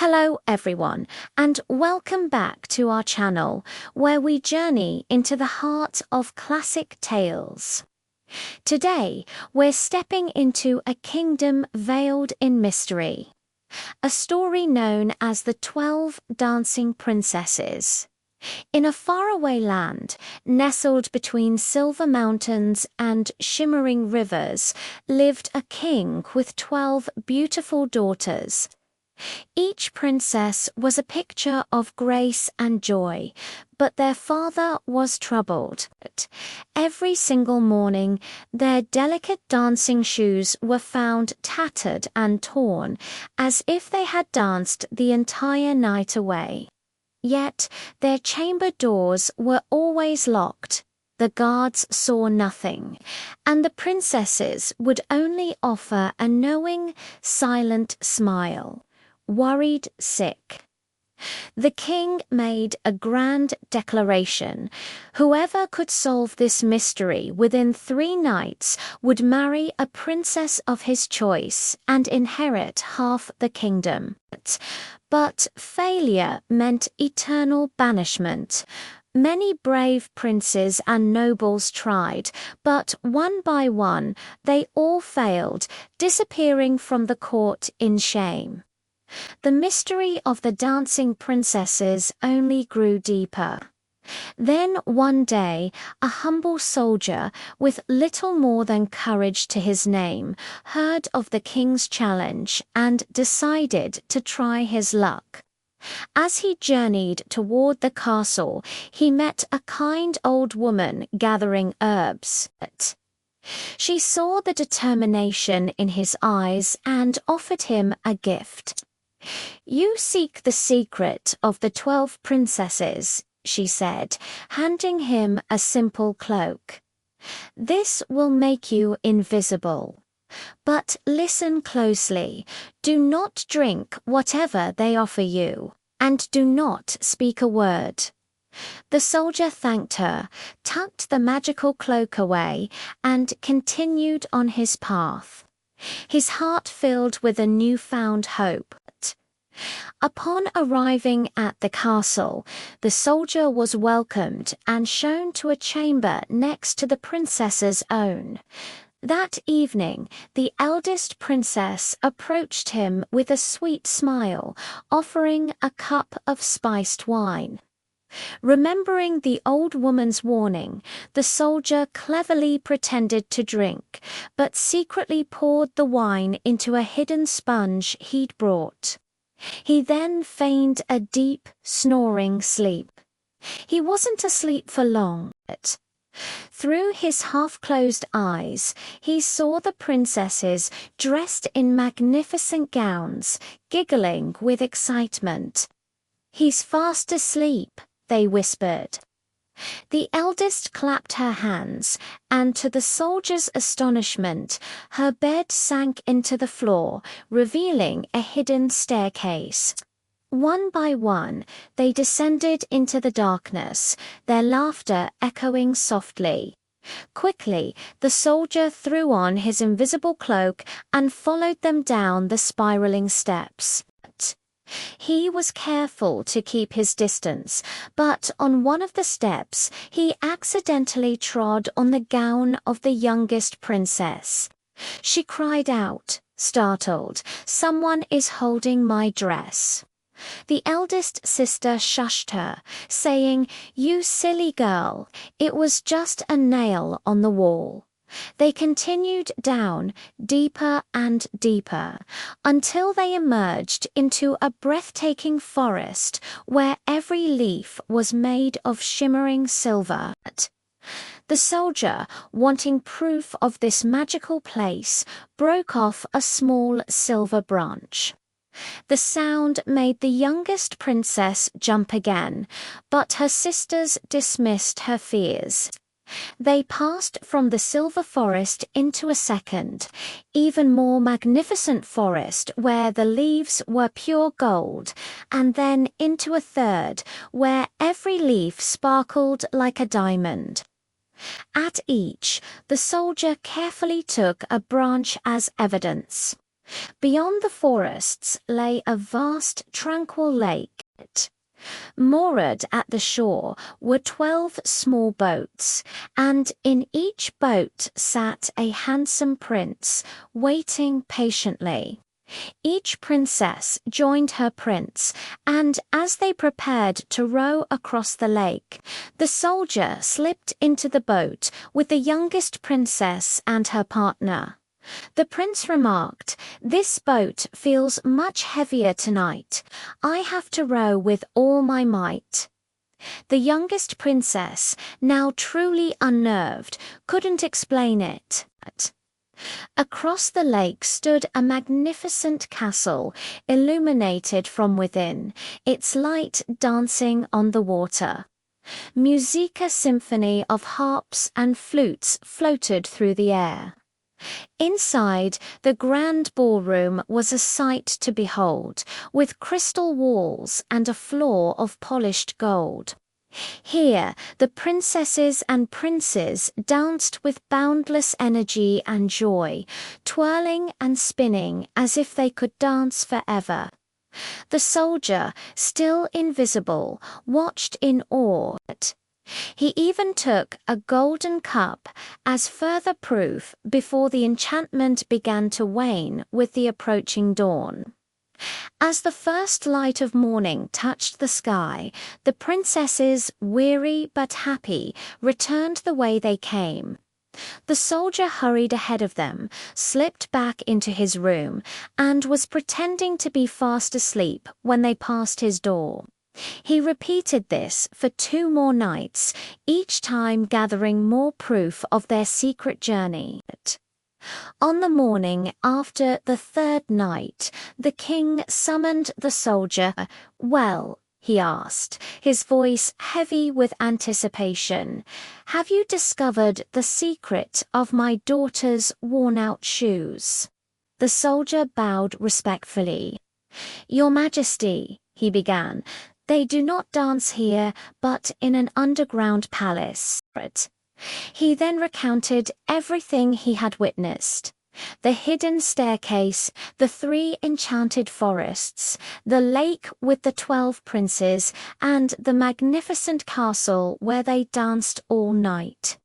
Hello everyone, and welcome back to our channel, where we journey into the heart of classic tales. Today, we're stepping into a kingdom veiled in mystery. A story known as the 12 Dancing Princesses. In a faraway land, nestled between silver mountains and shimmering rivers, lived a king with 12 beautiful daughters. Each princess was a picture of grace and joy, but their father was troubled. Every single morning, their delicate dancing shoes were found tattered and torn, as if they had danced the entire night away. Yet their chamber doors were always locked. The guards saw nothing, and the princesses would only offer a knowing, silent smile. Worried sick. The king made a grand declaration. Whoever could solve this mystery within 3 nights would marry a princess of his choice and inherit half the kingdom. But failure meant eternal banishment. Many brave princes and nobles tried, but one by one they all failed, disappearing from the court in shame. The mystery of the dancing princesses only grew deeper. Then one day, a humble soldier, with little more than courage to his name, heard of the king's challenge and decided to try his luck. As he journeyed toward the castle, he met a kind old woman gathering herbs. She saw the determination in his eyes and offered him a gift. "You seek the secret of the 12 princesses," she said, handing him a simple cloak. "This will make you invisible. But listen closely. Do not drink whatever they offer you, and do not speak a word." The soldier thanked her, tucked the magical cloak away, and continued on his path. His heart filled with a newfound hope. Upon arriving at the castle, the soldier was welcomed and shown to a chamber next to the princess's own. That evening, the eldest princess approached him with a sweet smile, offering a cup of spiced wine. Remembering the old woman's warning, the soldier cleverly pretended to drink, but secretly poured the wine into a hidden sponge he'd brought. He then feigned a deep, snoring sleep. He wasn't asleep for long. Through his half-closed eyes, he saw the princesses dressed in magnificent gowns, giggling with excitement. "He's fast asleep," they whispered. The eldest clapped her hands, and to the soldier's astonishment, her bed sank into the floor, revealing a hidden staircase. One by one, they descended into the darkness, their laughter echoing softly. Quickly, the soldier threw on his invisible cloak and followed them down the spiraling steps. He was careful to keep his distance, but on one of the steps he accidentally trod on the gown of the youngest princess. She cried out, startled, "Someone is holding my dress." The eldest sister shushed her, saying, "You silly girl, it was just a nail on the wall." They continued down, deeper and deeper, until they emerged into a breathtaking forest where every leaf was made of shimmering silver. The soldier, wanting proof of this magical place, broke off a small silver branch. The sound made the youngest princess jump again, but her sisters dismissed her fears. They passed from the silver forest into a second, even more magnificent forest where the leaves were pure gold, and then into a third where every leaf sparkled like a diamond. At each, the soldier carefully took a branch as evidence. Beyond the forests lay a vast, tranquil lake. Moored at the shore were 12 small boats, and in each boat sat a handsome prince, waiting patiently. Each princess joined her prince, and as they prepared to row across the lake, the soldier slipped into the boat with the youngest princess and her partner. The prince remarked, "This boat feels much heavier tonight. I have to row with all my might." The youngest princess, now truly unnerved, couldn't explain it. Across the lake stood a magnificent castle, illuminated from within, its light dancing on the water. Musica symphony of harps and flutes floated through the air. Inside, the grand ballroom was a sight to behold, with crystal walls and a floor of polished gold. Here, the princesses and princes danced with boundless energy and joy, twirling and spinning as if they could dance forever. The soldier, still invisible, watched in awe. He even took a golden cup as further proof before the enchantment began to wane with the approaching dawn. As the first light of morning touched the sky, the princesses, weary but happy, returned the way they came. The soldier hurried ahead of them, slipped back into his room, and was pretending to be fast asleep when they passed his door. He repeated this for 2 more nights, each time gathering more proof of their secret journey. On the morning after the 3rd night, the king summoned the soldier. "Well," he asked, his voice heavy with anticipation, "have you discovered the secret of my daughter's worn-out shoes?" The soldier bowed respectfully. "Your Majesty," he began, "they do not dance here, but in an underground palace." He then recounted everything he had witnessed: the hidden staircase, the 3 enchanted forests, the lake with the 12 princes, and the magnificent castle where they danced all night.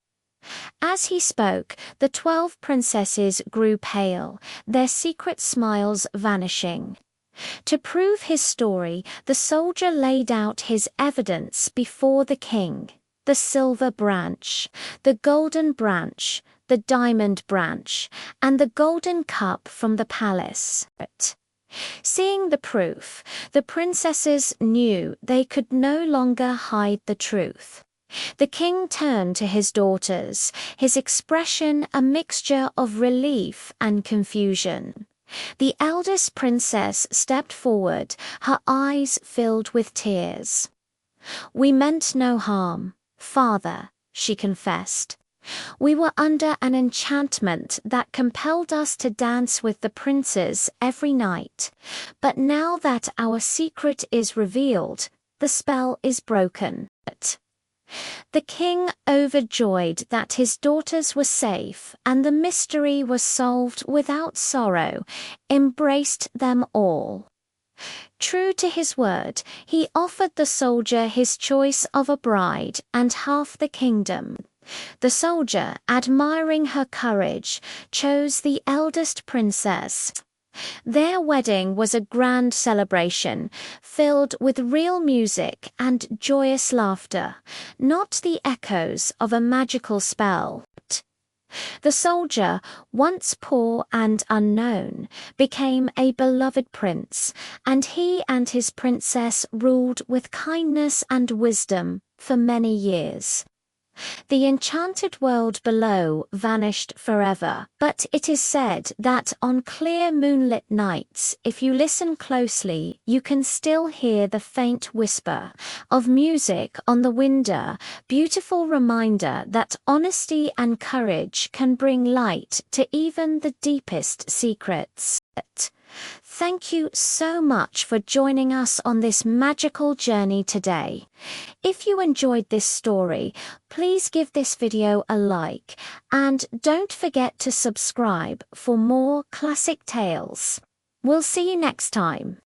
As he spoke, the 12 princesses grew pale, their secret smiles vanishing. To prove his story, the soldier laid out his evidence before the king: the silver branch, the golden branch, the diamond branch, and the golden cup from the palace. Seeing the proof, the princesses knew they could no longer hide the truth. The king turned to his daughters, his expression a mixture of relief and confusion. The eldest princess stepped forward, her eyes filled with tears. "We meant no harm, father," she confessed. "We were under an enchantment that compelled us to dance with the princes every night. But now that our secret is revealed, the spell is broken." The king, overjoyed that his daughters were safe and the mystery was solved without sorrow, embraced them all. True to his word, he offered the soldier his choice of a bride and half the kingdom. The soldier, admiring her courage, chose the eldest princess. Their wedding was a grand celebration, filled with real music and joyous laughter, not the echoes of a magical spell. The soldier, once poor and unknown, became a beloved prince, and he and his princess ruled with kindness and wisdom for many years. The enchanted world below vanished forever, but it is said that on clear moonlit nights, if you listen closely, you can still hear the faint whisper of music on the window, beautiful reminder that honesty and courage can bring light to even the deepest secrets. Thank you so much for joining us on this magical journey today. If you enjoyed this story, please give this video a like and don't forget to subscribe for more classic tales. We'll see you next time.